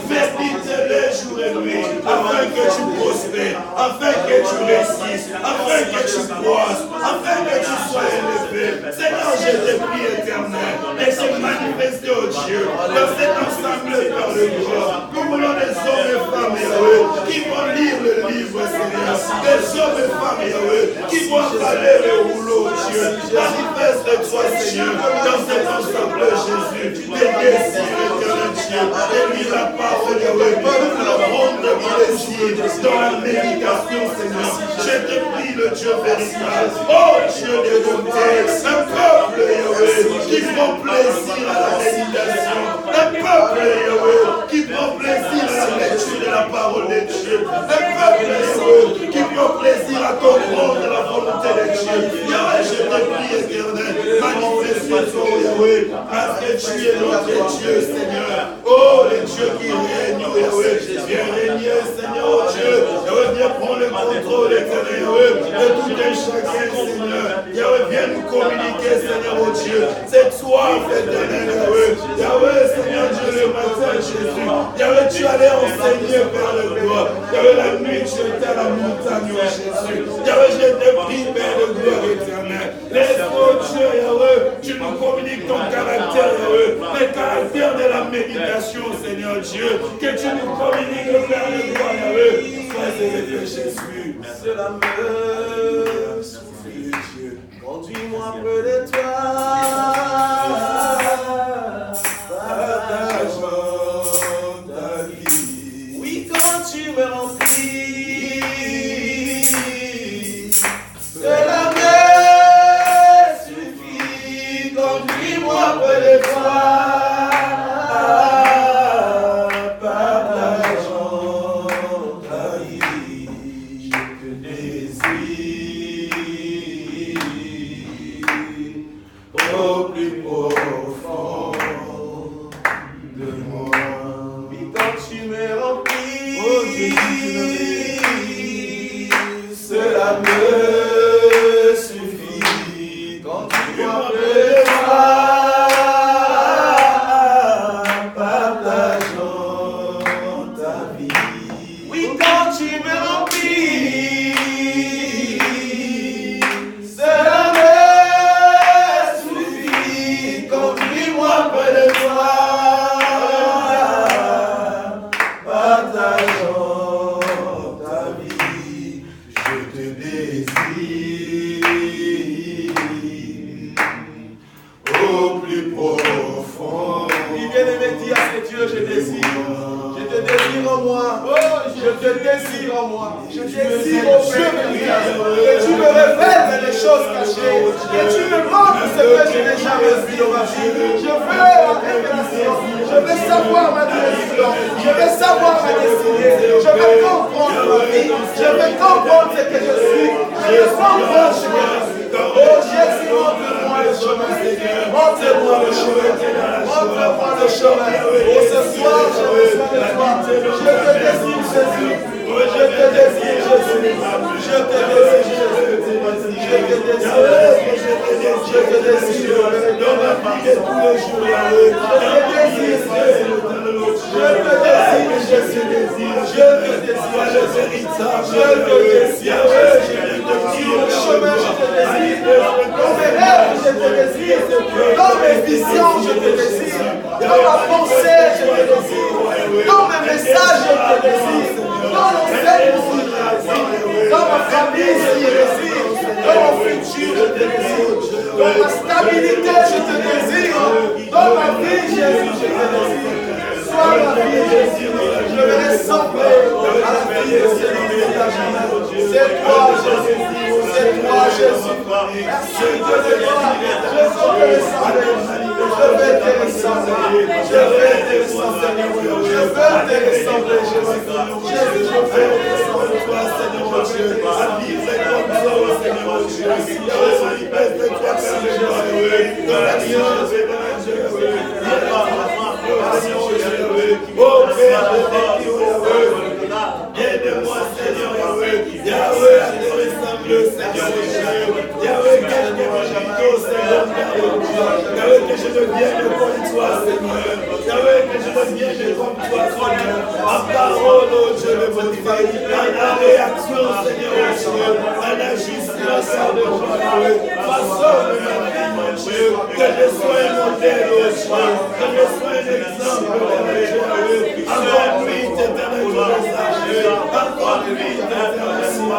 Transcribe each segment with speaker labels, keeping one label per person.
Speaker 1: Médite-les jour et nuit, afin que tu prospères, afin que tu réussisses, afin que tu croisses, afin que tu sois élevé. Seigneur, je te prie éternel, laisse manifester au Dieu dans cet ensemble par le gloire. Nous voulons des hommes et femmes heureux qui vont lire le livre, Seigneur. Des hommes et femmes heureux qui vont aller le rouleau, Dieu. Manifeste-toi, Seigneur, dans cet ensemble, Jésus. Des désirs éternels, Dieu. Et lui, la parole, Yahweh, nous voulons rendre plaisir dans la méditation, Seigneur. Je te prie, le Dieu véritable. Oh, Dieu de bonté, un peuple, Yahweh, qui prend plaisir à la méditation. Un peuple, Yahweh, qui prend plaisir à la lecture de la parole de Dieu. Un peuple, Yahweh, qui prend plaisir à comprendre la volonté de Dieu. Yahweh, je te prie, éternel, manifeste-toi, Yahweh, parce que tu es notre Dieu, Seigneur. Oh, le Dieu qui règne, oh Yahweh, viens régner, Seigneur, oh Dieu. Yahweh, viens prendre le contrôle, éternel, Yahweh, de tout un chacun, Seigneur. Yahweh, viens nous communiquer, Seigneur, oh Dieu, cette soif, éternel, Yahweh. Yahweh, Seigneur Dieu, le matin, Jésus. Yahweh, tu allais enseigner par le gloire. Yahweh, la nuit, tu étais à la montagne, oh Jésus. Yahweh, je te prie, Père de gloire éternelle. Laisse-moi, Dieu, Yahweh, tu nous communiques ton caractère, Yahweh, le caractère de la méditation, Seigneur Dieu, que tu nous communiques, le Père de gloire, Yahweh. Sois élevé, Jésus.
Speaker 2: Cela me suffit, Dieu. Conduis-moi près de toi. Partageons ta vie. Oui, quand tu me remplis, cela me suffit. Conduis-moi près de toi.
Speaker 1: Aide-moi, Seigneur Yahweh. Yahweh, à te ressembler, Seigneur des cieux. Yahweh, garde-moi, Seigneur. Yahweh, que je devienne comme toi, Seigneur. Yahweh, que je bien devant toi, Seigneur. Ma parole, oh Dieu, le motive. À la réaction, Seigneur, oh Dieu. À l'agissement, Seigneur, oh Dieu. Façonne ma vie, mon Dieu. Que je sois un modèle, oh Dieu. Que je sois un exemple, oh Dieu. Accomplis, éternel Dieu. Accomplis, éternel Dieu.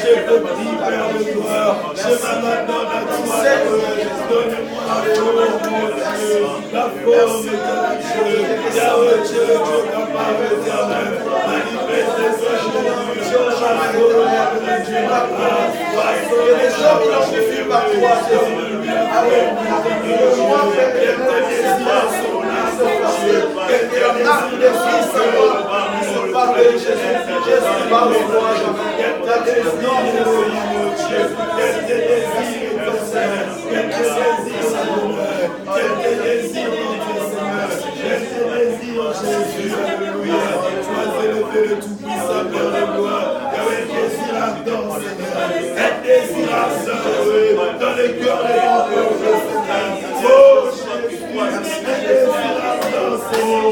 Speaker 1: Je te prie, Père de gloire. Je m'abandonne à toi, donne-moi la forme, mon Dieu. La forme, éternel Dieu. Yahweh, Dieu, Dieu capable, éternel. Manifeste-toi, Jésus. Dieu, ma part. Les gens qui l'ont fait par toi, Jésus. Le tout-puissant, Père de gloire, avec désir ardent, Seigneur, un désir ardent dans le cœur des pauvres, Seigneur. Oh, Jésus, un désir ardent, Seigneur.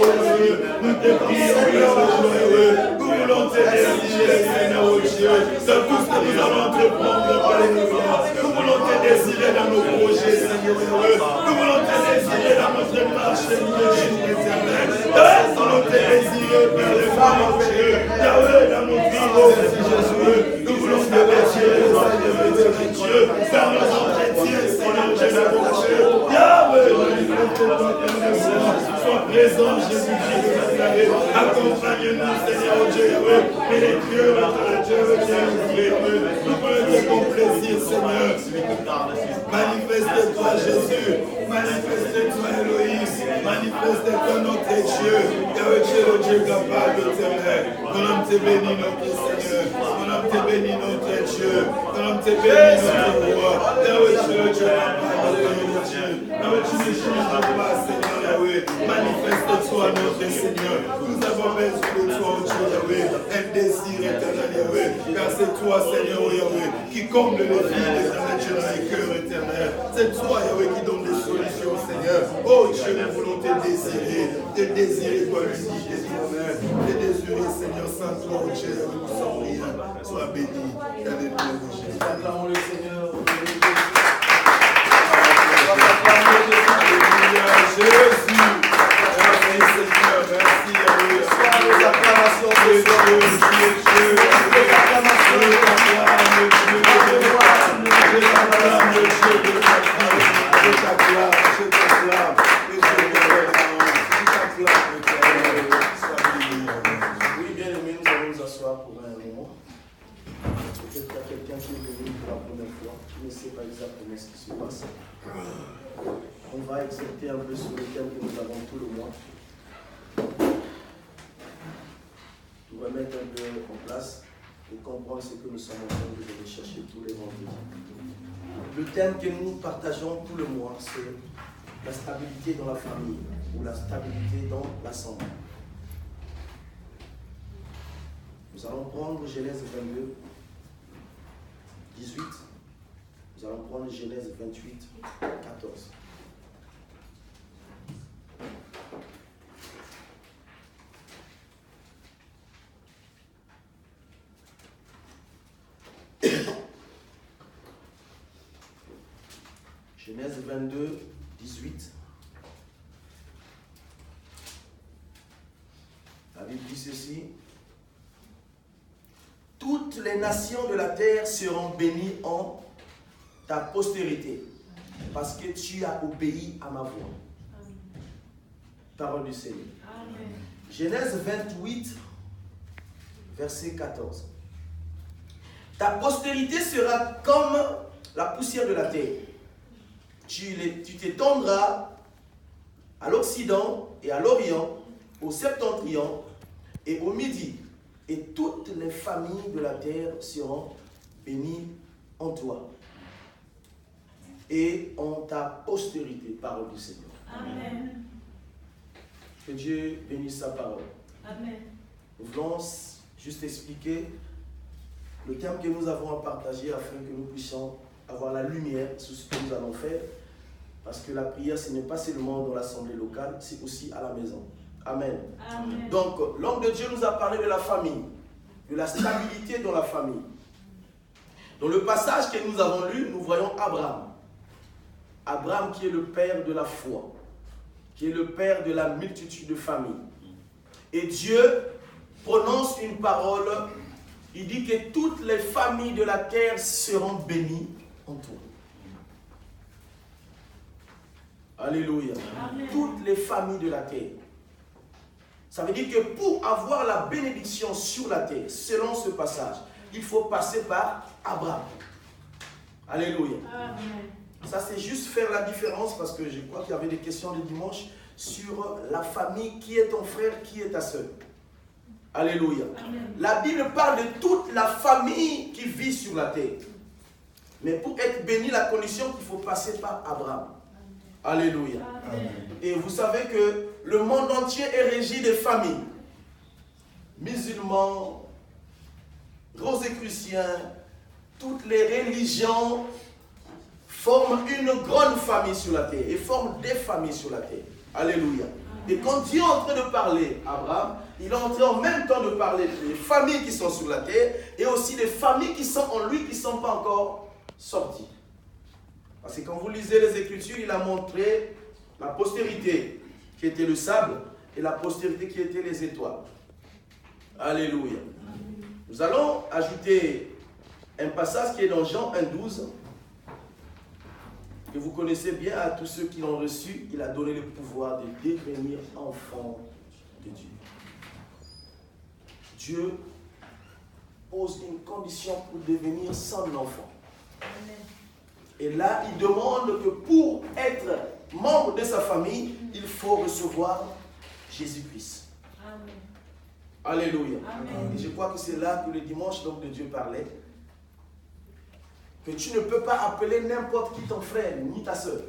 Speaker 1: Nous te prions, Père de joyeux. Nous voulons te désirer, Seigneur, oh Dieu, de tout ce que nous allons entreprendre, Père de gloire. Nous voulons te désirer dans nos projets, Seigneur. Nous voulons te désirer dans notre marche, Seigneur, éternel. Nous voulons te désirer, Père de gloire. Yahweh, dans nos vies, oh Jésus, nous voulons te désirer, Dieu, dans nos entretiens, Seigneur Jésus, Yahweh, sois présent, Jésus, accompagne-nous, Seigneur Dieu, et les dieux, notre Dieu, nous voulons te complaisir, Seigneur. Manifeste-toi, Jésus, manifeste-toi, Elohim, manifeste-toi, notre Dieu, Yahweh, le Dieu capable, éternel. Ton nom te bénit, notre Seigneur. Ton nom te bénit, notre Dieu. Ton nom te bénit, notre roi. Yahweh, le Dieu capable, notre Dieu. Yahweh, tu ne changes pas, Seigneur, Yahweh. Manifeste-toi, notre Seigneur. Nous avons besoin de toi, Dieu, Yahweh. Un désir éternel, Yahweh. Car c'est toi, Seigneur, Yahweh, qui comble les vies, éternel Dieu, dans les cœurs, éternel. C'est toi, Yahweh, qui donne des solutions, Seigneur. Oh Dieu, nous voulons te désirer, toi, l'unité, éternel. Te désirer, Seigneur, sans toi, oh Dieu, nous ne sommes rien. Sois béni, alléluia, Jésus.
Speaker 2: Acclamons le Seigneur.
Speaker 1: Alléluia, Jésus. Merci, Seigneur, merci, Yahweh.
Speaker 2: Sois nos acclamations, Oui, bien aimé, nous allons nous asseoir pour un moment. Peut-être qu'il y a quelqu'un qui est venu pour la première fois, qui ne sait pas exactement ce qui se passe. On va exercer un peu sur le thème que nous avons tout le mois. Pour remettre un peu en place et comprendre ce que nous sommes en train de rechercher tous les vendredis. Le thème que nous partageons tout le mois, c'est la stabilité dans la famille ou la stabilité dans l'assemblée. Nous allons prendre Genèse 22, 18. Nous allons prendre Genèse 28, 14. Genèse 22, 18. La Bible dit ceci. Toutes les nations de la terre seront bénies en ta postérité, parce que tu as obéi à ma voix. Parole du Seigneur. Amen. Genèse 28, verset 14. Ta postérité sera comme la poussière de la terre. Tu t'étendras à l'Occident et à l'Orient, au Septentrion et au Midi. Et toutes les familles de la terre seront bénies en toi et en ta postérité, parole du Seigneur. Amen. Que Dieu bénisse sa parole. Amen. Nous voulons juste expliquer le thème que nous avons à partager afin que nous puissions avoir la lumière sur ce que nous allons faire. Parce que la prière, ce n'est pas seulement dans l'assemblée locale, c'est aussi à la maison. Amen.
Speaker 3: Amen.
Speaker 2: Donc, l'homme de Dieu nous a parlé de la famille, de la stabilité dans la famille. Dans le passage que nous avons lu, nous voyons Abraham. Abraham qui est le père de la foi, qui est le père de la multitude de familles. Et Dieu prononce une parole, il dit que toutes les familles de la terre seront bénies en toi. Alléluia.
Speaker 3: Amen.
Speaker 2: Toutes les familles de la terre. Ça veut dire que pour avoir la bénédiction sur la terre, selon ce passage, il faut passer par Abraham. Alléluia.
Speaker 3: Amen.
Speaker 2: Ça, c'est juste faire la différence parce que je crois qu'il y avait des questions le dimanche sur la famille, qui est ton frère, qui est ta soeur. Alléluia.
Speaker 3: Amen.
Speaker 2: La Bible parle de toute la famille qui vit sur la terre. Mais pour être béni, la condition qu'il faut passer par Abraham. Alléluia.
Speaker 3: Amen.
Speaker 2: Et vous savez que le monde entier est régi de familles. Musulmans, rosicruciens, toutes les religions forment une grande famille sur la terre et forment des familles sur la terre. Alléluia. Et quand Dieu est en train de parler à Abraham, il est en train en même temps de parler des familles qui sont sur la terre et aussi des familles qui sont en lui, qui ne sont pas encore sorties. Parce que quand vous lisez les Écritures, il a montré la postérité qui était le sable et la postérité qui était les étoiles. Alléluia. Nous allons ajouter un passage qui est dans Jean 1,12 que vous connaissez bien. À tous ceux qui l'ont reçu, il a donné le pouvoir de devenir enfants de Dieu. Dieu pose une condition pour devenir son enfant. Et là, il demande que pour être membre de sa famille, il faut recevoir Jésus-Christ.
Speaker 3: Amen.
Speaker 2: Alléluia.
Speaker 3: Amen.
Speaker 2: Et je crois que c'est là que le dimanche, donc, de Dieu parlait. Que tu ne peux pas appeler n'importe qui ton frère, ni ta soeur.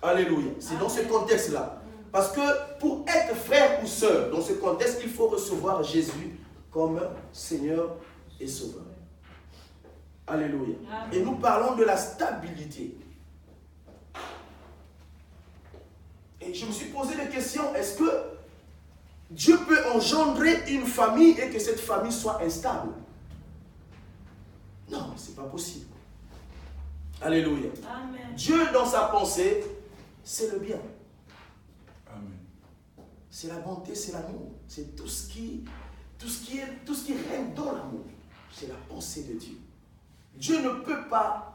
Speaker 2: Alléluia. C'est dans ce contexte-là. Parce que pour être frère ou soeur, dans ce contexte, il faut recevoir Jésus comme Seigneur et Sauveur. Alléluia.
Speaker 3: Amen.
Speaker 2: Et nous parlons de la stabilité. Et je me suis posé des questions. Est-ce que Dieu peut engendrer une famille et que cette famille soit instable? Non, ce n'est pas possible. Alléluia.
Speaker 3: Amen.
Speaker 2: Dieu, dans sa pensée, c'est le bien.
Speaker 1: Amen.
Speaker 2: C'est la bonté, c'est l'amour. C'est tout ce qui règne dans l'amour. C'est la pensée de Dieu. Dieu ne peut pas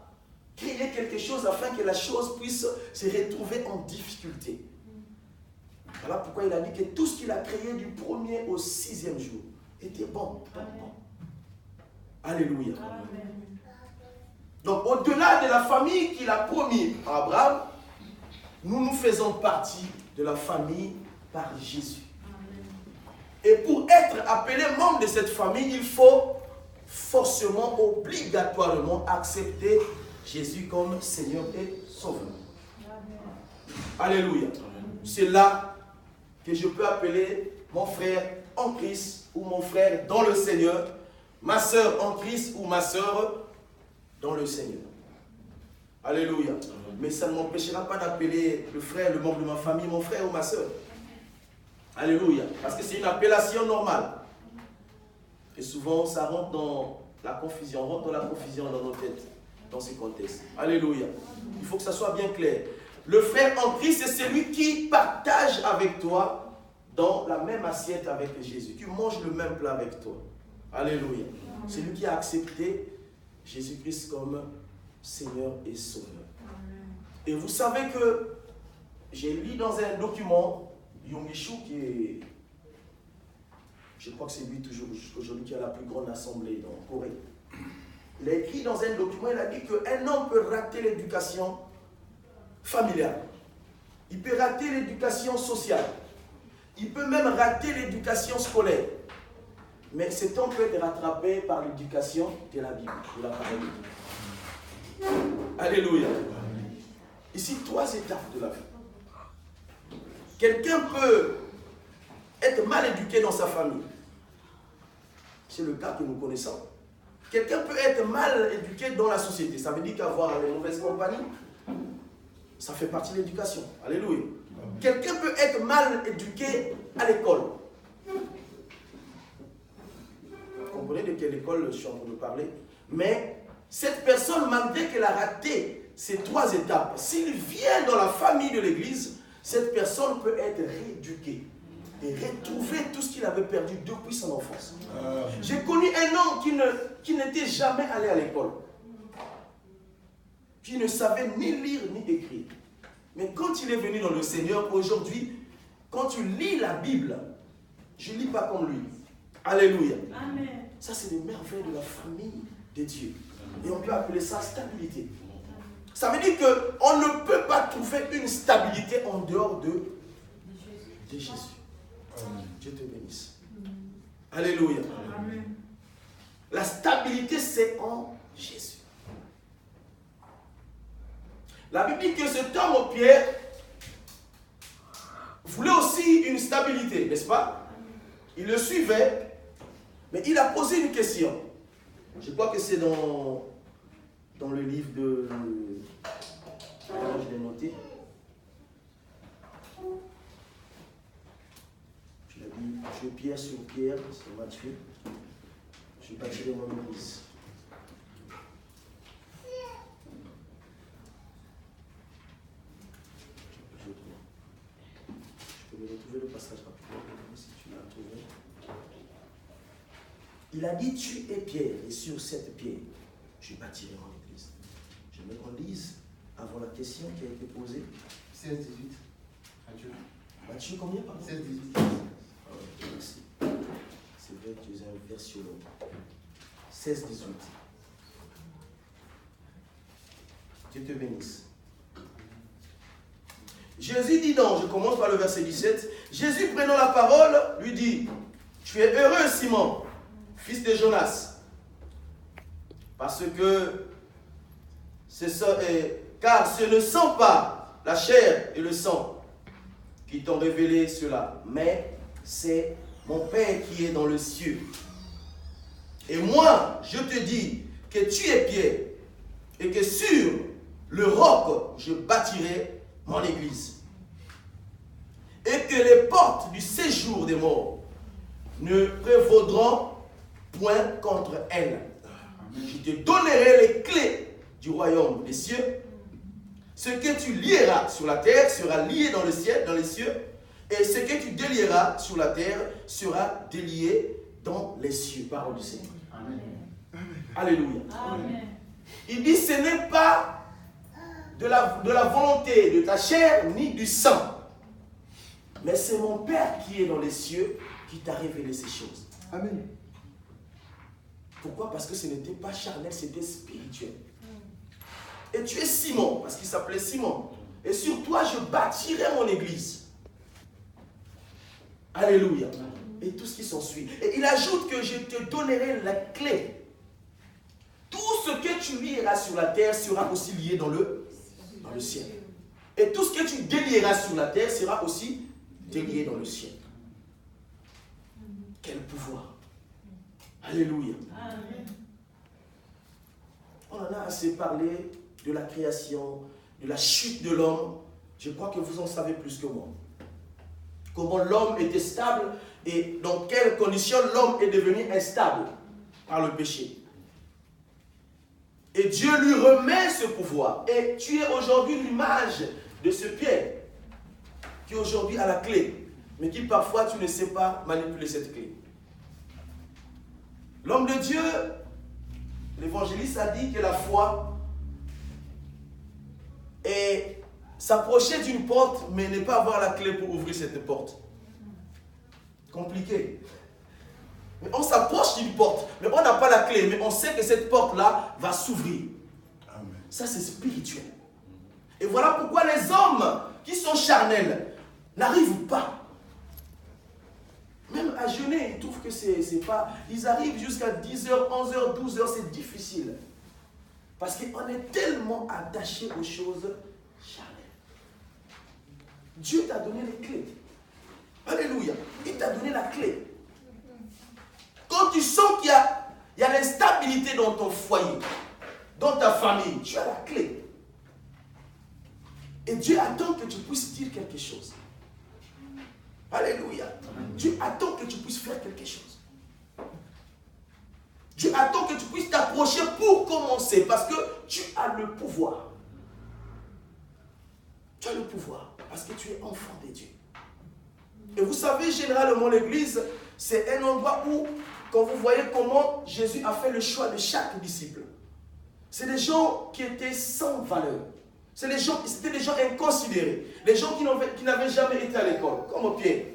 Speaker 2: créer quelque chose afin que la chose puisse se retrouver en difficulté. Voilà pourquoi il a dit que tout ce qu'il a créé du 1er au 6e jour était bon. Alléluia.
Speaker 3: Amen.
Speaker 2: Donc, au-delà de la famille qu'il a promis à Abraham, nous faisons partie de la famille par Jésus.
Speaker 3: Amen.
Speaker 2: Et pour être appelé membre de cette famille, il faut forcément, obligatoirement accepter Jésus comme Seigneur et Sauveur. Alléluia. C'est là que je peux appeler mon frère en Christ ou mon frère dans le Seigneur, ma soeur en Christ ou ma soeur dans le Seigneur. Alléluia. Mais ça ne m'empêchera pas d'appeler le frère, le membre de ma famille, mon frère ou ma soeur. Alléluia. Parce que c'est une appellation normale. Et souvent, ça rentre dans la confusion. On rentre dans la confusion dans nos têtes, dans ces contextes. Alléluia. Il faut que ça soit bien clair. Le frère en Christ, c'est celui qui partage avec toi dans la même assiette avec Jésus. Tu manges le même plat avec toi. Alléluia. C'est lui qui a accepté Jésus-Christ comme Seigneur et Sauveur. Et vous savez que j'ai lu dans un document, Yongishu, qui est, je crois que c'est lui toujours aujourd'hui qui a la plus grande assemblée en Corée. Il a écrit dans un document, il a dit qu'un homme peut rater l'éducation familiale. Il peut rater l'éducation sociale. Il peut même rater l'éducation scolaire. Mais cet homme peut être rattrapé par l'éducation de la Bible, de la parole de Dieu. Alléluia. Ici, 3 étapes de la vie. Quelqu'un peut être mal éduqué dans sa famille. C'est le cas que nous connaissons. Quelqu'un peut être mal éduqué dans la société. Ça veut dire qu'avoir les mauvaises compagnies, ça fait partie de l'éducation. Alléluia. Quelqu'un peut être mal éduqué à l'école. Vous comprenez de quelle école je suis en train de parler? Mais cette personne, malgré qu'elle a raté ces 3 étapes, s'il vient dans la famille de l'église, cette personne peut être rééduquée et retrouver tout ce qu'il avait perdu depuis son enfance. J'ai connu un homme qui n'était jamais allé à l'école, qui ne savait ni lire ni écrire. Mais quand il est venu dans le Seigneur, aujourd'hui, quand tu lis la Bible, je ne lis pas comme lui. Alléluia.
Speaker 3: Amen.
Speaker 2: Ça, c'est des merveilles de la famille de Dieu. Et on peut appeler ça stabilité. Ça veut dire qu'on ne peut pas trouver une stabilité en dehors de Jésus. Dieu te bénisse. Alléluia.
Speaker 3: Amen.
Speaker 2: La stabilité, c'est en Jésus. La Bible dit que cet homme, Pierre, voulait aussi une stabilité, n'est-ce pas? Il le suivait, mais il a posé une question. Je crois que c'est dans le livre de... Je l'ai noté. Je l'ai dit, je pierre sur pierre, c'est Matthieu. Je bâtirai mon église. Je peux retrouver le passage rapidement si tu l'as trouvé. Il a dit, tu es pierre, et sur cette pierre, je bâtirai mon église. J'aimerais qu'on lise avant la question qui a été posée.
Speaker 4: 16-18. Matthieu.
Speaker 2: Matthieu, combien pardon?
Speaker 4: 16-18.
Speaker 2: Merci. C'est vrai que tu as une version longue. 16-18. Dieu te bénisse. Jésus dit donc, je commence par le verset 17. Jésus prenant la parole, lui dit, tu es heureux Simon, fils de Jonas, parce que car ce ne sont pas la chair et le sang qui t'ont révélé cela, mais c'est mon Père qui est dans le ciel. Et moi, je te dis que tu es Pierre, et que sur le roc, je bâtirai mon église. Et que les portes du séjour des morts ne prévaudront point contre elle. Je te donnerai les clés du royaume des cieux. Ce que tu lieras sur la terre sera lié dans le ciel, dans les cieux. Et ce que tu délieras sur la terre sera délié dans les cieux. Parole du Seigneur.
Speaker 4: Amen.
Speaker 2: Alléluia.
Speaker 3: Amen.
Speaker 2: Il dit, ce n'est pas de la volonté de ta chair ni du sang, mais c'est mon Père qui est dans les cieux qui t'a révélé ces choses.
Speaker 4: Amen.
Speaker 2: Pourquoi? Parce que ce n'était pas charnel, c'était spirituel. Et tu es Simon, parce qu'il s'appelait Simon. Et sur toi, je bâtirai mon église. Alléluia. Et tout ce qui s'ensuit. Et il ajoute que je te donnerai la clé. Tout ce que tu lieras sur la terre sera aussi lié dans le ciel. Et tout ce que tu délieras sur la terre sera aussi délié dans le ciel. Quel pouvoir. Alléluia.
Speaker 3: Amen.
Speaker 2: On en a assez parlé de la création, de la chute de l'homme. Je crois que vous en savez plus que moi. Comment l'homme était stable et dans quelles conditions l'homme est devenu instable par le péché. Et Dieu lui remet ce pouvoir. Et tu es aujourd'hui l'image de ce Pierre qui aujourd'hui a la clé, mais qui parfois tu ne sais pas manipuler cette clé. L'homme de Dieu, l'évangéliste a dit que la foi est s'approcher d'une porte, mais ne pas avoir la clé pour ouvrir cette porte. Compliqué. Mais on s'approche d'une porte, mais on n'a pas la clé, mais on sait que cette porte-là va s'ouvrir. Ça, c'est spirituel. Et voilà pourquoi les hommes qui sont charnels n'arrivent pas. Même à jeûner, ils trouvent que c'est pas... Ils arrivent jusqu'à 10h, 11h, 12h, c'est difficile. Parce qu'on est tellement attaché aux choses charnelles. Dieu t'a donné les clés. Alléluia. Il t'a donné la clé. Quand tu sens qu'il y a l'instabilité dans ton foyer, dans ta famille, tu as la clé. Et Dieu attend que tu puisses dire quelque chose. Alléluia. Dieu attend que tu puisses faire quelque chose. Dieu attend que tu puisses t'approcher pour commencer parce que tu as le pouvoir. Tu as le pouvoir parce que tu es enfant de Dieu. Et vous savez, généralement, l'église, c'est un endroit où, quand vous voyez comment Jésus a fait le choix de chaque disciple, c'est des gens qui étaient sans valeur. C'était des gens inconsidérés. Des gens qui n'avaient jamais été à l'école, comme Pierre.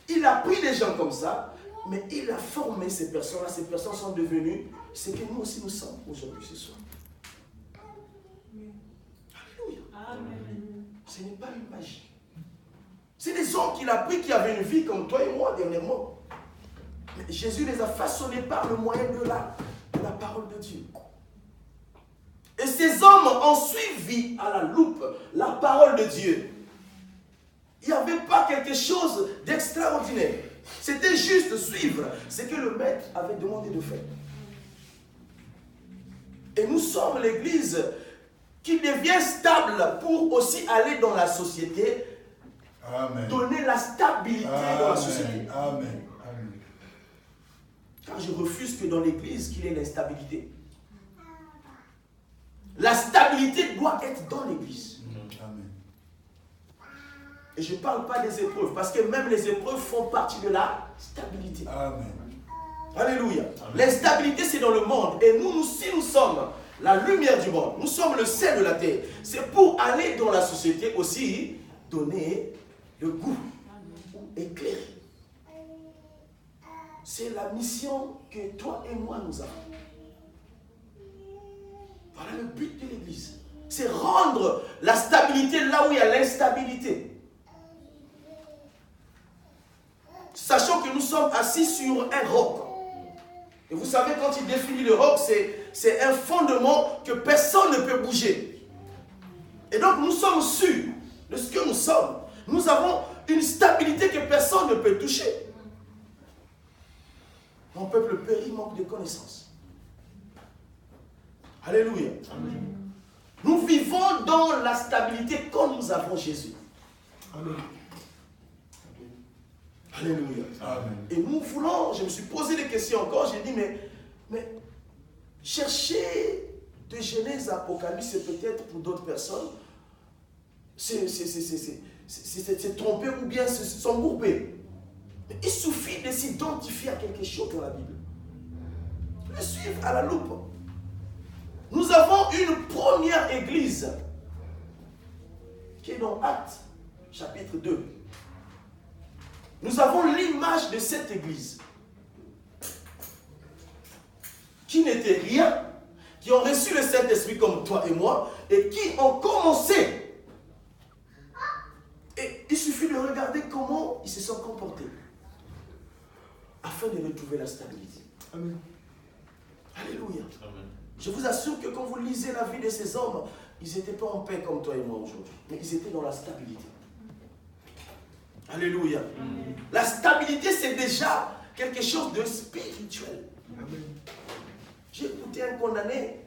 Speaker 2: Il a pris des gens comme ça, mais il a formé ces personnes-là. Ces personnes sont devenues ce que nous aussi nous sommes aujourd'hui ce soir. Alléluia. Amen. Ce n'est pas une magie. C'est des hommes qu'il a pris qui avaient une vie comme toi et moi dernièrement. Mais Jésus les a façonnés par le moyen de la parole de Dieu. Et ces hommes ont suivi à la loupe la parole de Dieu. Il n'y avait pas quelque chose d'extraordinaire. C'était juste suivre ce que le maître avait demandé de faire. Et nous sommes l'église qui devient stable pour aussi aller dans la société. Amen. Donner la stabilité dans la société.
Speaker 1: Amen.
Speaker 2: Car je refuse que dans l'église qu'il y ait l'instabilité. La stabilité doit être dans l'église.
Speaker 1: Amen.
Speaker 2: Et je ne parle pas des épreuves, parce que même les épreuves font partie de la stabilité.
Speaker 1: Amen.
Speaker 2: Alléluia. L'instabilité, c'est dans le monde. Et nous, si nous sommes la lumière du monde, nous sommes le sel de la terre, c'est pour aller dans la société aussi, donner le goût, éclairer. C'est la mission que toi et moi nous avons. Voilà le but de l'église. C'est rendre la stabilité là où il y a l'instabilité. Sachant que nous sommes assis sur un roc. Et vous savez, quand il définit le roc, c'est un fondement que personne ne peut bouger. Et donc nous sommes sûrs de ce que nous sommes. Nous avons une stabilité que personne ne peut toucher. Mon peuple périt, manque de connaissances. Alléluia. Amen. Nous vivons dans la stabilité quand nous avons Jésus. Amen. Alléluia. Amen. Et nous voulons, je me suis posé des questions encore, j'ai dit, mais chercher de Genèse à Apocalypse, c'est peut-être pour d'autres personnes, c'est tromper ou bien s'embourber. Mais il suffit de s'identifier à quelque chose dans la Bible. Le suivre à la loupe. Nous avons une première église qui est dans Actes, chapitre 2. Nous avons l'image de cette église qui n'était rien, qui ont reçu le Saint-Esprit comme toi et moi et qui ont commencé. Et il suffit de regarder comment ils se sont comportés afin de retrouver la stabilité. Amen. Alléluia. Amen. Je vous assure que quand vous lisez la vie de ces hommes, ils n'étaient pas en paix comme toi et moi aujourd'hui, mais ils étaient dans la stabilité. Alléluia. Amen. La stabilité, c'est déjà quelque chose de spirituel. Amen. J'ai écouté un condamné,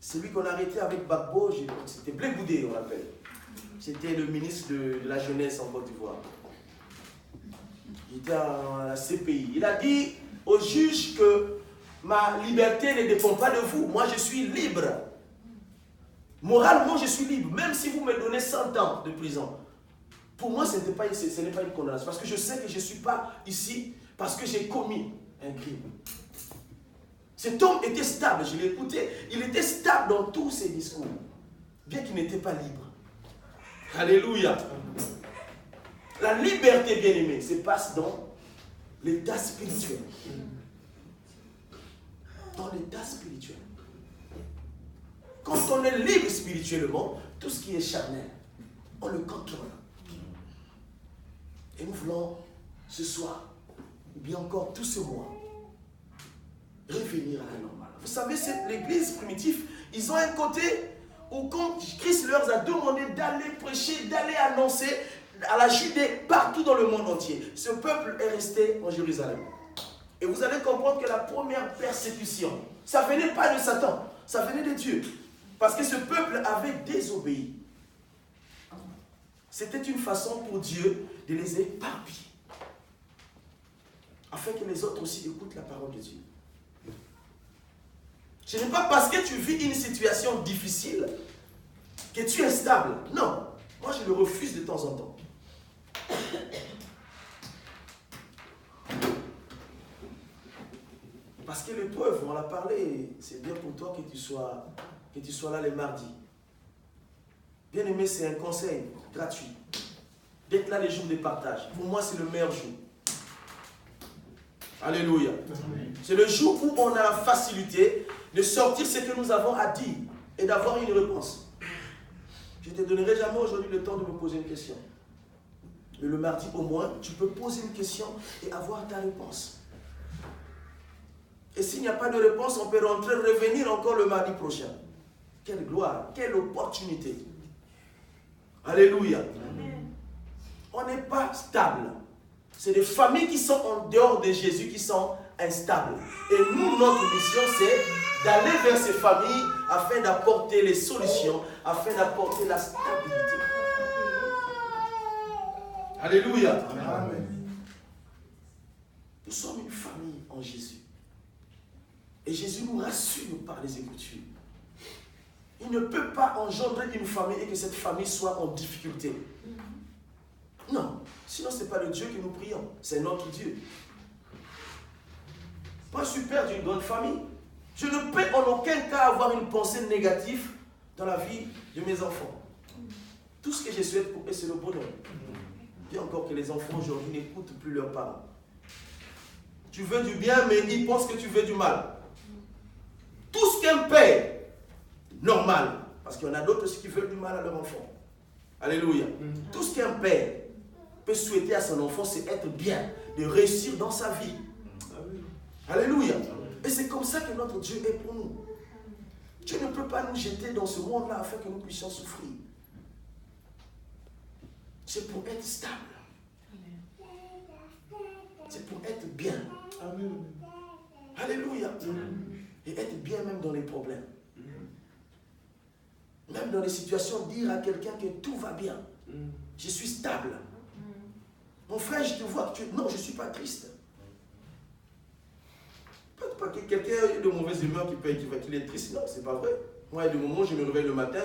Speaker 2: celui qu'on a arrêté avec Gbagbo, c'était Blé Goudé, on l'appelle. C'était le ministre de la jeunesse en Côte d'Ivoire. Il était à la CPI. Il a dit au juge que ma liberté ne dépend pas de vous. Moi, je suis libre. Moralement, je suis libre. Même si vous me donnez 100 ans de prison. Pour moi, ce n'est pas une condamnation. Parce que je sais que je ne suis pas ici parce que j'ai commis un crime. Cet homme était stable. Je l'ai écouté. Il était stable dans tous ses discours. Bien qu'il n'était pas libre. Alléluia. La liberté, bien-aimée, se passe dans l'état spirituel. Dans l'état spirituel. Quand on est libre spirituellement, tout ce qui est charnel, on le contrôle. Et nous voulons ce soir, ou bien encore tout ce mois, revenir à la normale. Vous savez, l'église primitive, ils ont un côté où quand Christ leur a demandé d'aller prêcher, d'aller annoncer à la Judée, partout dans le monde entier, ce peuple est resté en Jérusalem. Et vous allez comprendre que la première persécution, ça ne venait pas de Satan, ça venait de Dieu. Parce que ce peuple avait désobéi. c'était une façon pour Dieu de les éparpiller. Afin que les autres aussi écoutent la parole de Dieu. Ce n'est pas parce que tu vis une situation difficile que tu es stable. Non. Moi, je le refuse de temps en temps. Parce que l'épreuve, on l'a parlé, c'est bien pour toi que tu sois là les mardis. Bien aimé, c'est un conseil gratuit. D'être là les jours de partage. Pour moi, c'est le meilleur jour. Alléluia. C'est le jour où on a la facilité de sortir ce que nous avons à dire et d'avoir une réponse. Je ne te donnerai jamais aujourd'hui le temps de me poser une question. Mais le mardi, au moins, tu peux poser une question et avoir ta réponse. Et s'il n'y a pas de réponse, on peut rentrer, revenir encore le mardi prochain. Quelle gloire, quelle opportunité. Alléluia. Amen. On n'est pas stable. C'est des familles qui sont en dehors de Jésus qui sont instables. Et nous, notre mission, c'est d'aller vers ces familles afin d'apporter les solutions, afin d'apporter la stabilité. Alléluia. Amen. Nous sommes une famille en Jésus. Et Jésus nous rassure par les Écritures. Il ne peut pas engendrer une famille et que cette famille soit en difficulté. Non, sinon ce n'est pas le Dieu que nous prions, c'est notre Dieu. Moi, je suis père d'une grande famille. Je ne peux en aucun cas avoir une pensée négative dans la vie de mes enfants. Tout ce que je souhaite pour eux, c'est le bonheur. Bien encore que les enfants aujourd'hui n'écoutent plus leurs parents. Tu veux du bien, mais ils pensent que tu veux du mal. Tout ce qu'un père normal, parce qu'il y en a d'autres aussi qui veulent du mal à leur enfant. Alléluia. Tout ce qu'un père peut souhaiter à son enfant, c'est être bien, de réussir dans sa vie. Alléluia. Et c'est comme ça que notre Dieu est pour nous. Dieu ne peut pas nous jeter dans ce monde-là afin que nous puissions souffrir. C'est pour être stable. C'est pour être bien. Amen. Alléluia. Et être bien même dans les problèmes. Même dans les situations, dire à quelqu'un que tout va bien. Je suis stable. Mon frère, je te vois que tu... Non, je ne suis pas triste. Pas que quelqu'un ait de mauvaise humeur qu'il est triste. Non, c'est pas vrai. Moi, il y a des moments où je me réveille le matin,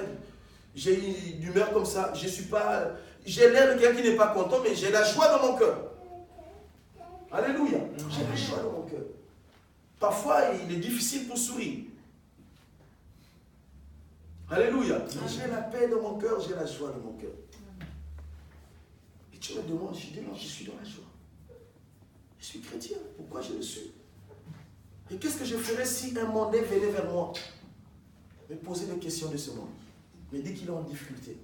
Speaker 2: j'ai une humeur comme ça. Je suis pas... J'ai l'air de quelqu'un qui n'est pas content, mais j'ai la joie dans mon cœur. Alléluia. J'ai la joie dans mon cœur. Parfois, il est difficile pour sourire. Alléluia. J'ai la paix dans mon cœur, j'ai la joie dans mon cœur. Et tu me demandes, je dis non, je suis dans la joie. Je suis chrétien, pourquoi je le suis? Et qu'est-ce que je ferais si un mondain venait vers moi, me poser des questions de ce monde, me dit qu'il est en difficulté?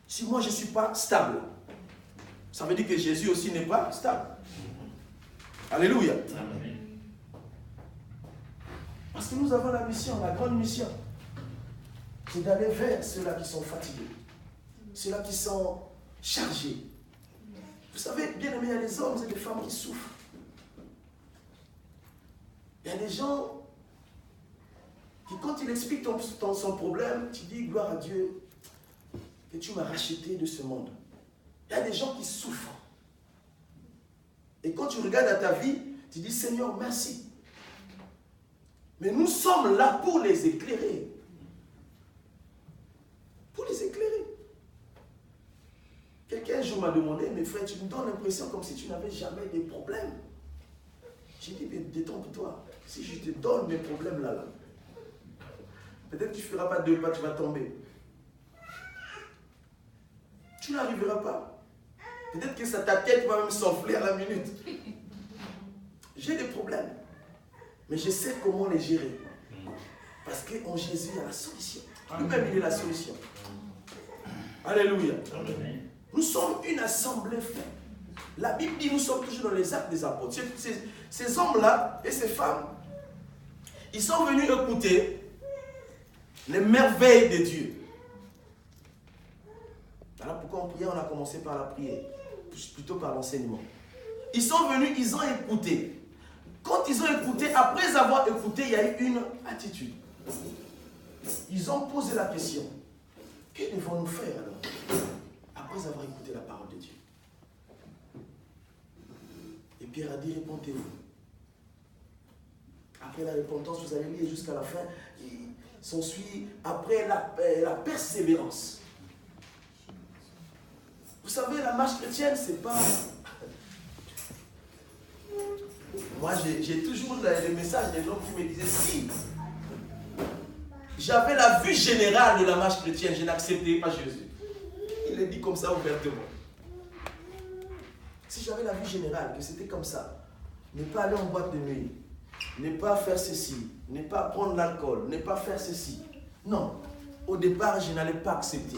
Speaker 2: Si moi je ne suis pas stable, ça veut dire que Jésus aussi n'est pas stable. Alléluia. Amen. Parce que nous avons la mission, la grande mission, c'est d'aller vers ceux-là qui sont fatigués, ceux-là qui sont chargés. Vous savez, bien aimé, il y a des hommes et des femmes qui souffrent. Il y a des gens qui, quand ils expliquent son problème, tu dis, gloire à Dieu, que tu m'as racheté de ce monde. Il y a des gens qui souffrent. Et quand tu regardes à ta vie, tu dis, Seigneur, merci. Mais nous sommes là pour les éclairer. Pour les éclairer. Quelqu'un un jour m'a demandé, mais frère, tu me donnes l'impression comme si tu n'avais jamais de problèmes. J'ai dit, mais détrompe-toi. Si je te donne mes problèmes là, peut-être que tu ne feras pas 2 pas, tu vas tomber. Tu n'arriveras pas. Peut-être que ta tête va même s'enfler à la minute. J'ai des problèmes. Mais je sais comment les gérer. Parce qu'en Jésus, il y a la solution. Lui-même, il est la solution. Alléluia. Amen. Nous sommes une assemblée faite. La Bible dit, nous sommes toujours dans les actes des apôtres. Ces hommes-là et ces femmes, ils sont venus écouter les merveilles de Dieu. Voilà pourquoi en prière, on a commencé par la prière, plutôt par l'enseignement. Ils sont venus, ils ont écouté. Quand ils ont écouté, après avoir écouté, il y a eu une attitude. Ils ont posé la question. Que devons-nous faire alors, après avoir écouté la parole de Dieu? Et Pierre a dit, répentez-vous. Après la repentance, vous allez lire jusqu'à la fin, il s'ensuit après la persévérance. Vous savez, la marche chrétienne, c'est pas... Moi, j'ai toujours les messages des gens qui me disaient, si j'avais la vue générale de la marche chrétienne, je n'acceptais pas Jésus. Il est dit comme ça ouvertement. Si j'avais la vue générale, que c'était comme ça, ne pas aller en boîte de nuit, ne pas faire ceci, ne pas prendre l'alcool, ne pas faire ceci. Non, au départ, je n'allais pas accepter.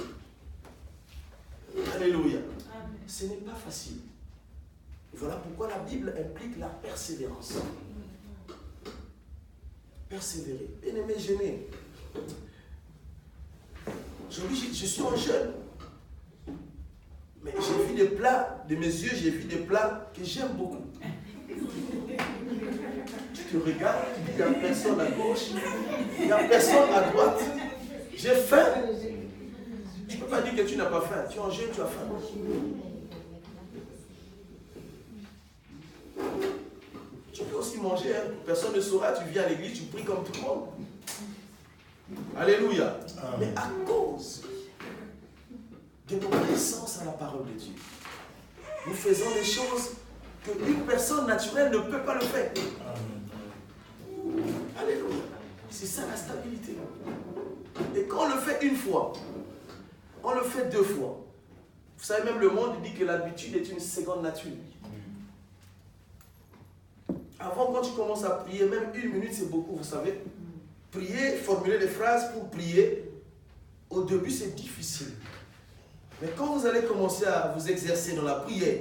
Speaker 2: Alléluia. Ce n'est pas facile. Voilà pourquoi la Bible implique la persévérance. Persévérer. Bien-aimé, j'aimais. Je suis un jeune. Mais j'ai vu des plats, de mes yeux, j'ai vu des plats que j'aime beaucoup. Tu te regardes, tu dis, il n'y a personne à gauche, il n'y a personne à droite. J'ai faim. Tu ne peux pas dire que tu n'as pas faim. Tu es en jeûne, tu as faim. Tu peux aussi manger, hein. Personne ne saura, tu viens à l'église, tu pries comme tout le monde. Alléluia. Mais à cause de notre obéissance à la parole de Dieu, nous faisons des choses qu'une personne naturelle ne peut pas le faire. Alléluia. C'est ça la stabilité. Et quand on le fait une fois, on le fait deux fois. Vous savez, même le monde dit que l'habitude est une seconde nature. Avant, quand tu commences à prier, même une minute, c'est beaucoup, vous savez. Prier, formuler des phrases pour prier, au début, c'est difficile. Mais quand vous allez commencer à vous exercer dans la prière,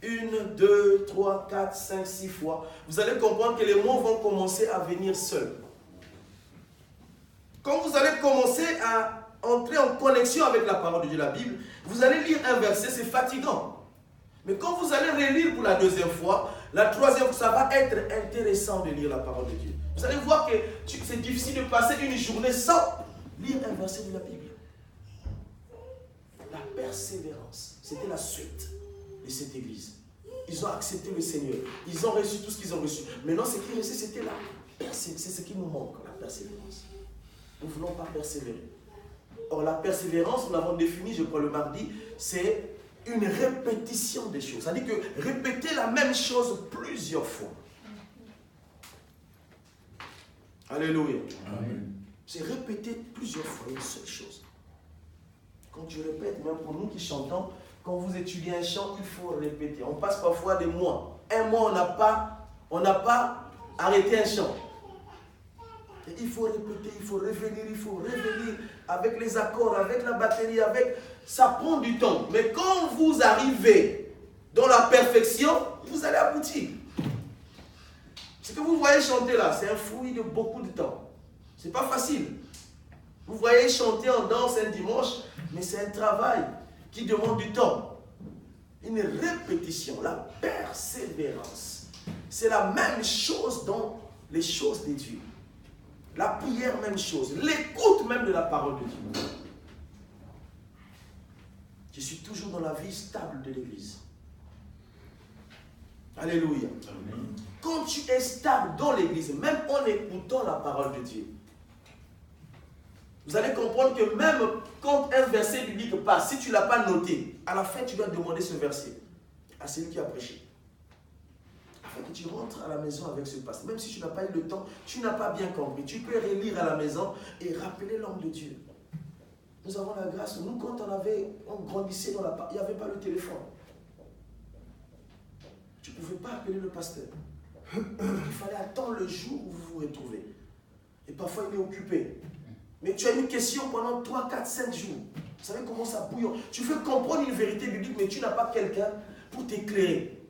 Speaker 2: 1, 2, 3, 4, 5, 6 fois, vous allez comprendre que les mots vont commencer à venir seuls. Quand vous allez commencer à entrer en connexion avec la parole de Dieu, la Bible, vous allez lire un verset, c'est fatigant. Mais quand vous allez relire pour la deuxième fois, la troisième fois, ça va être intéressant de lire la parole de Dieu. Vous allez voir que c'est difficile de passer une journée sans lire un verset de la Bible. La persévérance, c'était la suite de cette église. Ils ont accepté le Seigneur. Ils ont reçu tout ce qu'ils ont reçu. Maintenant, ce qui restait, c'était la persévérance. C'est ce qui nous manque, la persévérance. Nous ne voulons pas persévérer. Or, la persévérance, nous l'avons définie, je crois, le mardi, c'est une répétition des choses. C'est-à-dire que répéter la même chose plusieurs fois. Alléluia. Amen. C'est répéter plusieurs fois une seule chose. Quand tu répètes, même pour nous qui chantons, quand vous étudiez un chant, il faut répéter. On passe parfois des mois. Un mois, on n'a pas arrêté un chant. Et il faut répéter, il faut revenir avec les accords, avec la batterie, ça prend du temps. Mais quand vous arrivez dans la perfection, vous allez aboutir. Ce que vous voyez chanter là, c'est un fruit de beaucoup de temps. Ce n'est pas facile. Vous voyez chanter en danse un dimanche, mais c'est un travail qui demande du temps. Une répétition, la persévérance. C'est la même chose dans les choses de Dieu. La prière, même chose. L'écoute même de la parole de Dieu. Je suis toujours dans la vie stable de l'Église. Alléluia. Amen. Quand tu es stable dans l'Église, même en écoutant la parole de Dieu, vous allez comprendre que même quand un verset biblique passe, si tu ne l'as pas noté, à la fin tu dois demander ce verset à celui qui a prêché. Afin que tu rentres à la maison avec ce passage. Même si tu n'as pas eu le temps, tu n'as pas bien compris. Tu peux relire à la maison et rappeler l'homme de Dieu. Nous avons la grâce. Nous, quand on grandissait dans la part, il n'y avait pas le téléphone. Tu ne pouvais pas appeler le pasteur. Il fallait attendre le jour où vous vous retrouvez. Et parfois, il est occupé. Mais tu as une question pendant 3, 4, 5 jours. Vous savez comment ça bouillonne. Tu veux comprendre une vérité biblique, mais tu n'as pas quelqu'un pour t'éclairer.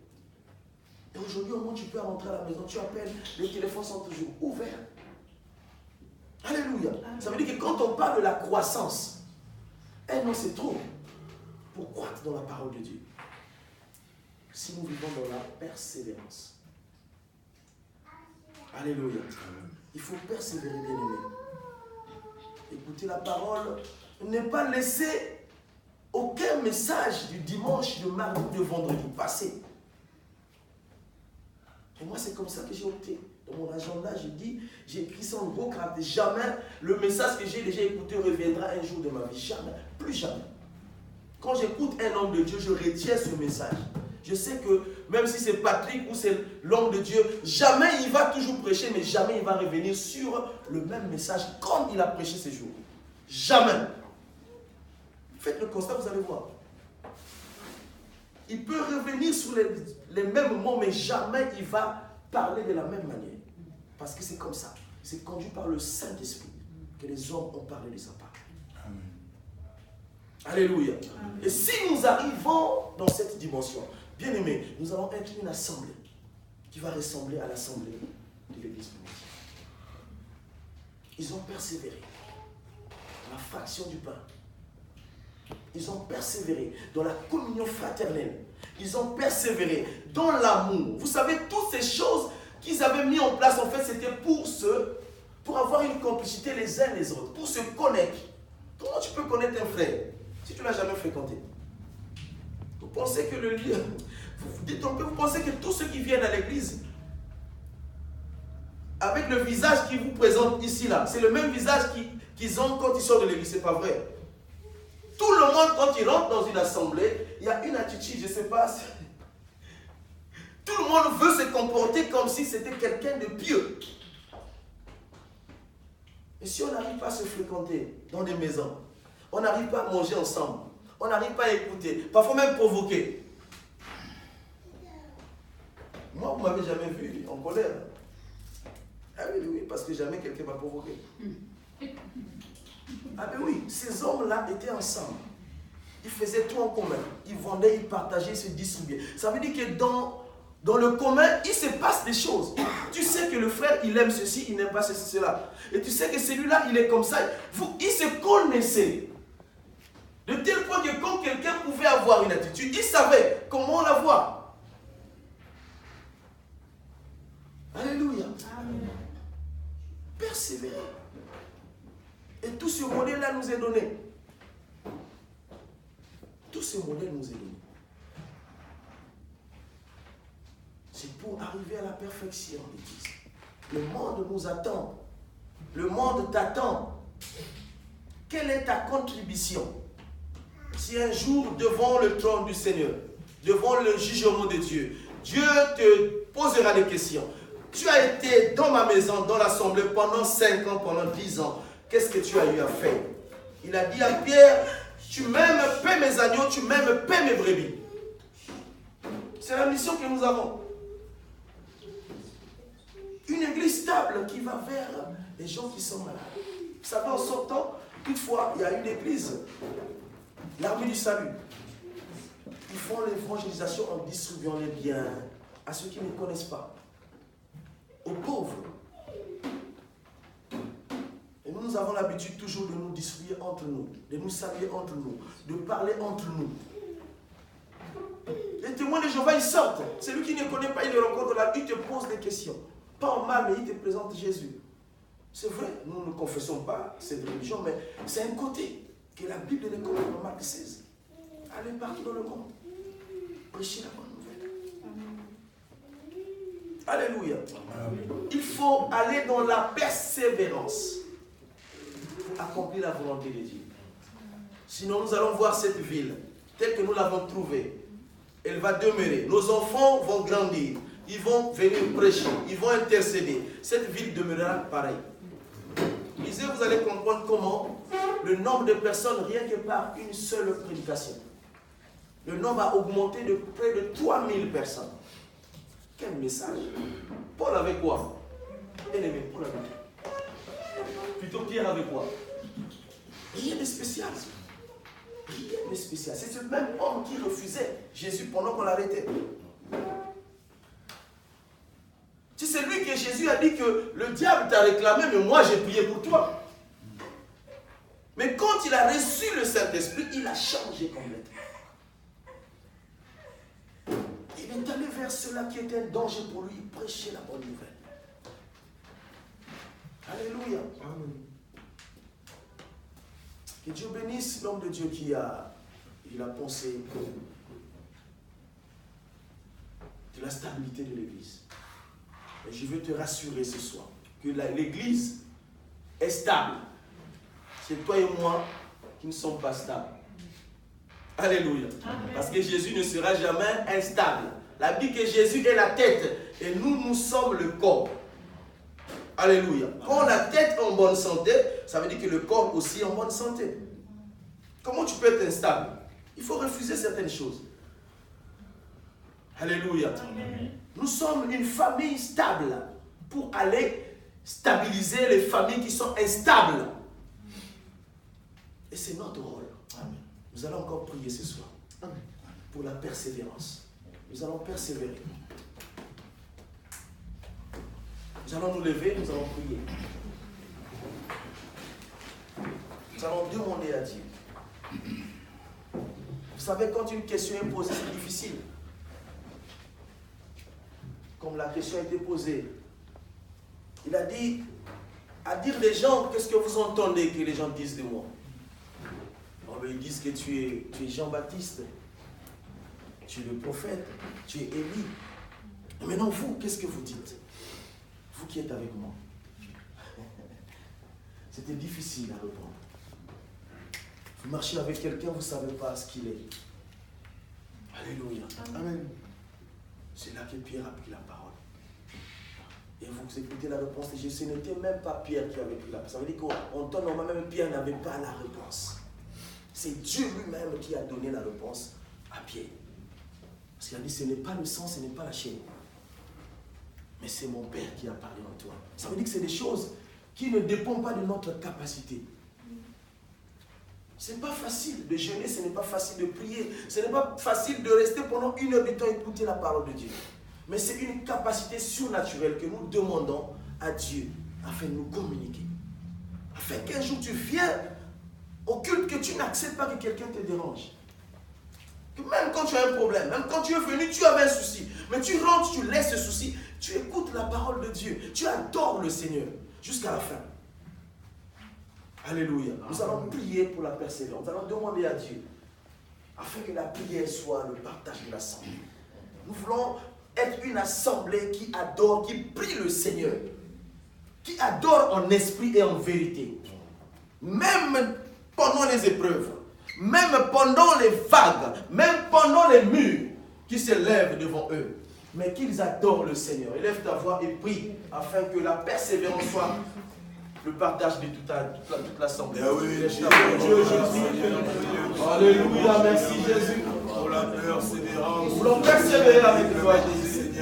Speaker 2: Et aujourd'hui, au moins, tu peux rentrer à la maison, tu appelles, les téléphones sont toujours ouverts. Alléluia. Ça veut dire que quand on parle de la croissance, non, c'est trop pour croître dans la parole de Dieu. Si nous vivons dans la persévérance. Alléluia. Il faut persévérer, bien aimé. Écouter la parole, ne pas laisser aucun message du dimanche, de mardi, de vendredi passer. Et moi, c'est comme ça que j'ai opté. Dans mon agenda, j'ai écrit ça en gros caractère. Jamais le message que j'ai déjà écouté reviendra un jour de ma vie. Jamais. Plus jamais. Quand j'écoute un homme de Dieu, je retiens ce message. Je sais que même si c'est Patrick ou c'est l'homme de Dieu, jamais il va toujours prêcher, mais jamais il va revenir sur le même message comme il a prêché ces jours. Jamais. Faites le constat, vous allez voir. Il peut revenir sur les mêmes mots, mais jamais il va parler de la même manière. Parce que c'est comme ça. C'est conduit par le Saint-Esprit que les hommes ont parlé de sa part.
Speaker 1: Amen.
Speaker 2: Alléluia. Amen. Et si nous arrivons dans cette dimension, bien aimés, nous allons être une assemblée qui va ressembler à l'assemblée de l'Église primitive. Ils ont persévéré dans la fraction du pain. Ils ont persévéré dans la communion fraternelle. Ils ont persévéré dans l'amour. Vous savez, toutes ces choses qu'ils avaient mis en place, en fait, c'était pour avoir une complicité les uns les autres, pour se connaître. Comment tu peux connaître un frère si tu ne l'as jamais fréquenté? Vous pensez que le lieu... Vous pensez que tous ceux qui viennent à l'église, avec le visage qu'ils vous présentent ici, là, c'est le même visage qu'ils ont quand ils sortent de l'église, c'est pas vrai. Tout le monde, quand il rentre dans une assemblée, il y a une attitude, je ne sais pas. Tout le monde veut se comporter comme si c'était quelqu'un de pieux. Et si on n'arrive pas à se fréquenter dans des maisons, on n'arrive pas à manger ensemble, on n'arrive pas à écouter, parfois même provoquer. Moi, vous ne m'avez jamais vu en colère. Ah oui, oui, parce que jamais quelqu'un m'a provoqué. Ah ben oui, ces hommes-là étaient ensemble. Ils faisaient tout en commun. Ils vendaient, ils partageaient, ils se distribuaient. Ça veut dire que dans le commun, il se passe des choses. Tu sais que le frère, il aime ceci, il n'aime pas ceci, cela. Et tu sais que celui-là, il est comme ça. Ils se connaissaient. De tel point que quand quelqu'un pouvait avoir une attitude, il savait comment l'avoir. Alléluia. Amen. Persévérer. Et tout ce modèle-là nous est donné. Tout ce modèle nous est donné. C'est pour arriver à la perfection, l'Église. Le monde nous attend. Le monde t'attend. Quelle est ta contribution? Si un jour, devant le trône du Seigneur, devant le jugement de Dieu, Dieu te posera des questions. Tu as été dans ma maison, dans l'assemblée, pendant 5 ans, pendant 10 ans. Qu'est-ce que tu as eu à faire? Il a dit à Pierre, tu m'aimes, paie mes agneaux, tu m'aimes, paie mes brebis. C'est la mission que nous avons. Une église stable qui va vers les gens qui sont malades. Vous savez, en sortant, toutefois, il y a une église, l'armée du salut. Ils font l'évangélisation en distribuant les biens à ceux qui ne connaissent pas, aux pauvres. Et nous avons l'habitude toujours de nous distribuer entre nous, de nous saluer entre nous, de parler entre nous. Les témoins de Jéhovah, ils sortent. Celui qui ne connaît pas, il le rencontre là, il te pose des questions. Pas en mal, mais il te présente Jésus. C'est vrai, nous ne confessons pas cette religion, mais c'est un côté que la Bible les connaît dans Marc 16. Allez partout dans le monde. Prêchez la bonne nouvelle. Alléluia. Il faut aller dans la persévérance pour accomplir la volonté de Dieu. Sinon, nous allons voir cette ville telle que nous l'avons trouvée. Elle va demeurer. Nos enfants vont grandir. Ils vont venir prêcher. Ils vont intercéder. Cette ville demeurera pareille. Lisez, vous allez comprendre comment le nombre de personnes, rien que par une seule prédication, le nombre a augmenté de près de 3000 personnes. Quel message! Paul avait quoi? Bien-aimé, Paul avait quoi? Plutôt Pierre avait quoi? Rien de spécial. Rien de spécial. C'est ce même homme qui refusait Jésus pendant qu'on l'arrêtait. C'est lui que Jésus a dit que le diable t'a réclamé, mais moi j'ai prié pour toi. Mais quand il a reçu le Saint-Esprit, il a changé complètement. Il est allé vers ceux-là qui étaient un danger pour lui, il prêchait la bonne nouvelle. Alléluia. Amen. Que Dieu bénisse l'homme de Dieu qui a eu la pensée de la stabilité de l'Église. Et je veux te rassurer ce soir que l'Église est stable. C'est toi et moi qui ne sommes pas stables. Alléluia. Parce que Jésus ne sera jamais instable. La Bible dit que Jésus est la tête et nous sommes le corps. Alléluia. Quand la tête est en bonne santé, ça veut dire que le corps aussi est en bonne santé. Comment tu peux être instable? Il faut refuser certaines choses. Alléluia. Amen. Nous sommes une famille stable pour aller stabiliser les familles qui sont instables. Et c'est notre rôle. Amen. Nous allons encore prier ce soir. Amen. Pour la persévérance. Nous allons persévérer. Nous allons nous lever, nous allons prier. Nous allons demander à Dieu. Vous savez, quand une question est posée, c'est difficile. Comme la question a été posée, il a dit à dire les gens, qu'est-ce que vous entendez que les gens disent de moi? Ils disent que tu es Jean-Baptiste, tu es le prophète, tu es Élie. Et maintenant, vous, qu'est-ce que vous dites? Vous qui êtes avec moi. C'était difficile à répondre. Vous marchez avec quelqu'un, vous ne savez pas ce qu'il est. Alléluia. Amen. C'est là que Pierre a pris la parole. Et vous écoutez la réponse de Jésus. Ce n'était même pas Pierre qui avait pris la parole. Ça veut dire qu'en temps normal, même Pierre n'avait pas la réponse. C'est Dieu lui-même qui a donné la réponse à Pierre. Parce qu'il a dit, ce n'est pas le sang, ce n'est pas la chair. Mais c'est mon Père qui a parlé en toi. Ça veut dire que c'est des choses qui ne dépendent pas de notre capacité. Ce n'est pas facile de jeûner, ce n'est pas facile de prier, ce n'est pas facile de rester pendant 1 heure de temps et écouter la parole de Dieu. Mais c'est une capacité surnaturelle que nous demandons à Dieu afin de nous communiquer. Afin qu'un jour tu viens au culte, que tu n'acceptes pas que quelqu'un te dérange. Que même quand tu as un problème, même quand tu es venu, tu avais un souci, mais tu rentres, tu laisses ce souci, tu écoutes la parole de Dieu, tu adores le Seigneur jusqu'à la fin. Alléluia. Nous allons prier pour la persévérance. Nous allons demander à Dieu afin que la prière soit le partage de l'assemblée. Nous voulons être une assemblée qui adore, qui prie le Seigneur, qui adore en esprit et en vérité. Même pendant les épreuves, même pendant les vagues, même pendant les murs qui se lèvent devant eux, mais qu'ils adorent le Seigneur. Élève ta voix et prie afin que la persévérance soit le partage de toute l'assemblée. Alléluia, merci Jésus.
Speaker 1: Pour la persévérance.
Speaker 2: Nous voulons persévérer avec toi, Jésus.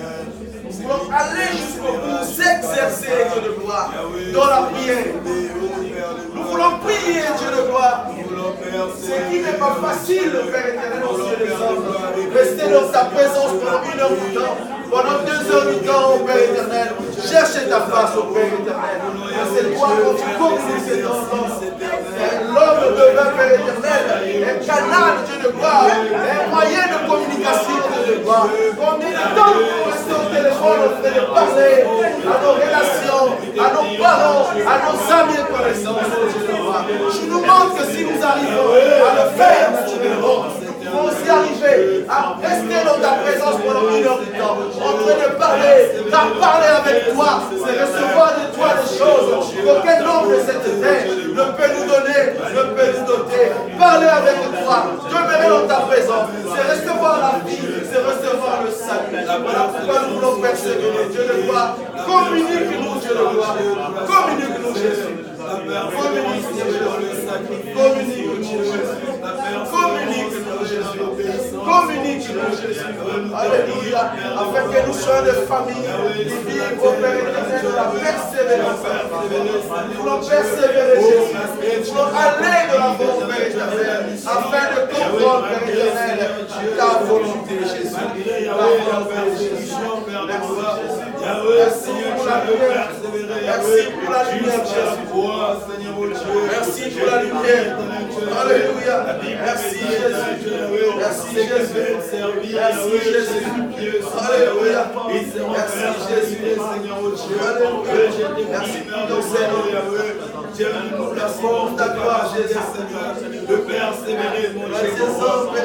Speaker 2: Nous voulons aller jusqu'au bout, s'exercer, Dieu de gloire, dans la prière. Nous voulons prier, Dieu de gloire. Ce qui n'est pas facile, Père éternel, aux yeux des hommes. Rester dans ta présence pendant 1 heure du temps, pendant 2 heures du temps, au Père éternel. Cherchez ta face, au Père éternel. C'est toi quand tu communiques dans l'homme devint, Père éternel, un canal, Dieu de gloire, un moyen de communication, Dieu de gloire. Combien de temps nous restons au téléphone en train de parler à nos relations, à nos parents, à nos amis et connaissances, Dieu de gloire. Tu nous montres que si nous arrivons à le faire, naturellement, nous pouvons aussi arriver à rester dans ta présence pendant 1 heure du temps, en train de parler, car parler avec toi, c'est recevoir de toi des choses qu'aucun homme de cette terre ne peut nous donner, ne peut nous doter. Parler avec toi, demeurer dans ta présence, c'est recevoir la vie, c'est recevoir le salut. Voilà pourquoi nous voulons persévérer, Dieu de gloire. Communique-nous, Dieu de gloire. Communique-nous, Jésus. Communique-nous, Jésus. Communique-nous, Jésus. Communique-nous, Jésus. Communique-nous, Jésus. Alléluia. Afin que nous soyons des familles qui vivent au Père éternel de la persévérance. Nous voulons persévérer, Jésus. Nous voulons aller de l'avant, Père éternel, afin de comprendre, Père éternel, ta volonté, Jésus. Ta volonté, Jésus. Merci pour la lumière. Merci pour la lumière, Jésus. Merci pour la lumière. Alléluia. Merci, Jésus. Merci, Jésus. Merci, Jésus. Alléluia. Merci, Jésus. Alléluia. Merci pour ton Seigneur.
Speaker 1: donne-nous la force de capacité, Seigneur, de persévérer, mon Dieu,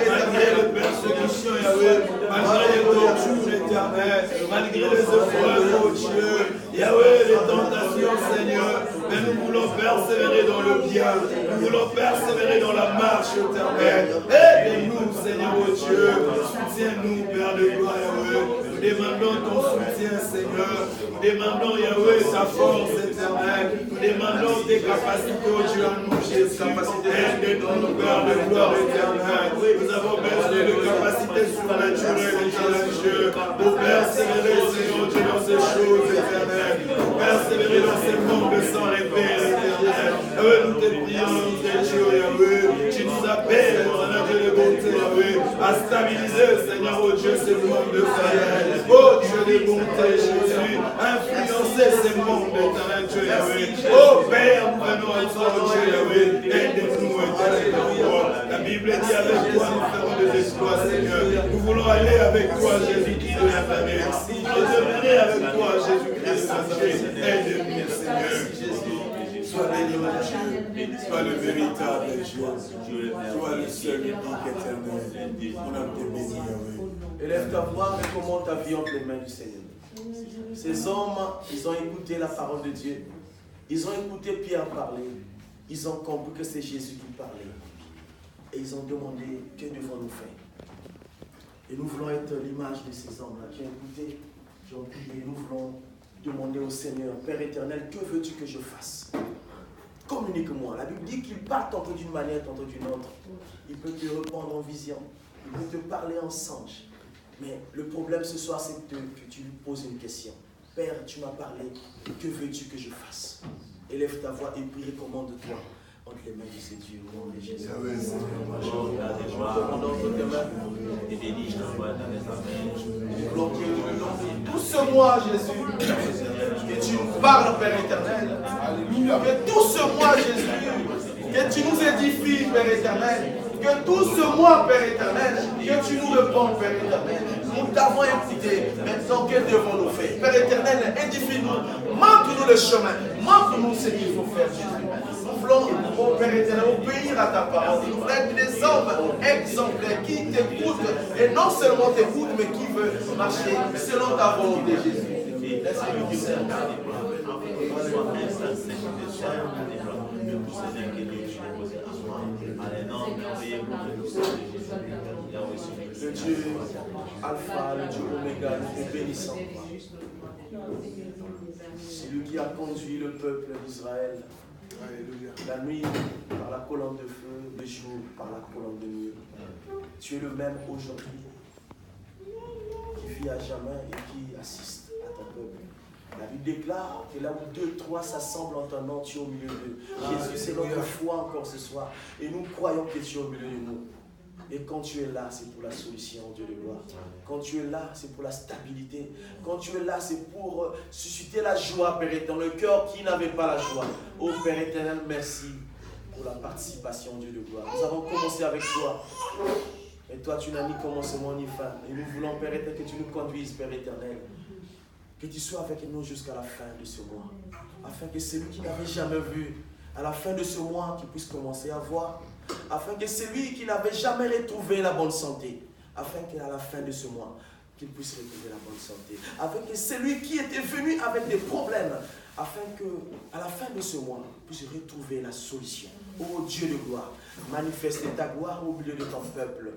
Speaker 1: malgré les persécutions, Yahweh, malgré les tortures éternelles, malgré les épreuves, mon Dieu, Yahweh, les tentations, Seigneur, mais nous voulons persévérer dans le bien, nous voulons persévérer dans la marche éternelle. Aide-nous, Seigneur, mon Dieu, soutiens-nous, Père de gloire, Yahweh. Nous demandons ton soutien, Seigneur. Nous demandons, Yahweh, ta force éternelle. Nous demandons tes capacités, oh Dieu, à nous, Jésus. Aide-nous, Père de gloire éternelle. Nous avons besoin de capacités surnaturelles, éternel Dieu, pour persévérer, Seigneur Dieu, dans ces choses éternelles. Pour persévérer dans ces mondes sans repère, éternel. Yahweh, nous te prions, nous te Dieu, Yahweh. Tu nous appelles, éternel Dieu de bonté, Yahweh, à stabiliser, Seigneur, oh Dieu, ces mondes de frères. Oh Dieu de bonté, Jésus, influencer ces mondes, éternel Dieu, Yahweh. Oh Père, nous venons à toi, oh Dieu, Yahweh. Aide-nous, éternel Dieu. La Bible dit avec toi, nous ferons des exploits, Seigneur. Nous voulons aller avec toi, Jésus-Christ de Nazareth. Nous voulons demeurer avec toi, Jésus-Christ de Nazareth. Aide-nous, Seigneur. Sois béni, mon Dieu. Sois le véritable Dieu. Sois le seul unique éternel. On a été béni, Yahweh.
Speaker 2: Élève ta voix et commande ta vie entre les mains du Seigneur. Ces hommes, ils ont écouté la parole de Dieu. Ils ont écouté Pierre parler. Ils ont compris que c'est Jésus qui parlait. Et ils ont demandé, que devons-nous faire? Et nous voulons être l'image de ces hommes-là qui ont écouté, qui ont prié. Nous voulons demander au Seigneur, Père éternel, que veux-tu que je fasse? Communique-moi. La Bible dit qu'il parle tantôt d'une manière, tantôt d'une autre. Il peut te répondre en vision. Il peut te parler en songe. Mais le problème ce soir, c'est que tu lui poses une question. Père, tu m'as parlé, que veux-tu que je fasse? Élève ta voix et prie, commande-toi entre les mains de ces dieux, au nom de Jésus. Tout ce mois, Jésus, que tu nous parles, Père éternel. Que tout ce mois, Jésus, que tu nous édifies, Père éternel. Que tout ce mois, Père éternel, que tu nous réponds, Père éternel. Nous t'avons écouté. Maintenant, que devons-nous faire? Père éternel, édifie-nous. Montre-nous le chemin. Montre-nous ce qu'il faut faire, Jésus. Nous voulons, oh Père éternel, obéir à ta parole. Nous voulons être des hommes exemplaires qui t'écoutent. Et non seulement t'écoutent, mais qui veulent marcher selon ta volonté, Jésus. Laisse-nous du Seigneur. Le Dieu Alpha, le Dieu Oméga, nous te bénissons. C'est lui qui a conduit le peuple d'Israël. La nuit par la colonne de feu, le jour par la colonne de nuit. Tu es le même aujourd'hui, qui vit à jamais et qui assiste à ton peuple. La Bible déclare que là où 2, 3 s'assemblent en ton nom, tu es au milieu d'eux. Jésus, c'est notre foi encore ce soir. Et nous croyons que tu es au milieu de nous. Et quand tu es là, c'est pour la solution, Dieu de gloire. Quand tu es là, c'est pour la stabilité. Quand tu es là, c'est pour susciter la joie, Père éternel. Le cœur qui n'avait pas la joie. Oh Père éternel, merci pour la participation, Dieu de gloire. Nous avons commencé avec toi. Et toi, tu n'as ni commencement ni fin. Et nous voulons, Père éternel, que tu nous conduises, Père éternel. Que tu sois avec nous jusqu'à la fin de ce mois. Afin que celui qui n'avait jamais vu, à la fin de ce mois, qu'il puisse commencer à voir. Afin que celui qui n'avait jamais retrouvé la bonne santé, afin qu'à la fin de ce mois, qu'il puisse retrouver la bonne santé. Afin que celui qui était venu avec des problèmes, afin qu'à la fin de ce mois, puisse retrouver la solution. Ô Dieu de gloire, manifeste ta gloire au milieu de ton peuple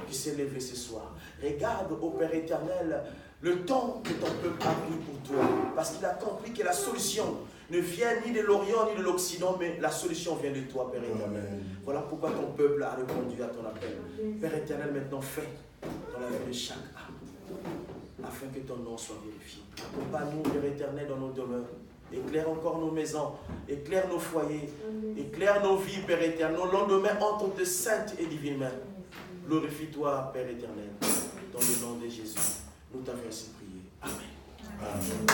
Speaker 2: qui s'est levé ce soir. Regarde, ô Père éternel, le temps que ton peuple a pris pour toi, parce qu'il a compris que la solution ne vient ni de l'Orient ni de l'Occident, mais la solution vient de toi, Père éternel. Voilà pourquoi ton peuple a répondu à ton appel. Père éternel, maintenant fais dans la vie de chaque âme, afin que ton nom soit vérifié. Accompagne-nous, Père éternel, dans nos demeures. Éclaire encore nos maisons, éclaire nos foyers, éclaire nos vies, Père éternel. Nos lendemains entre tes saintes et divines mains. Glorifie-toi, Père éternel, dans le nom de Jésus. Nous t'avons ainsi prié. Amen. Amen.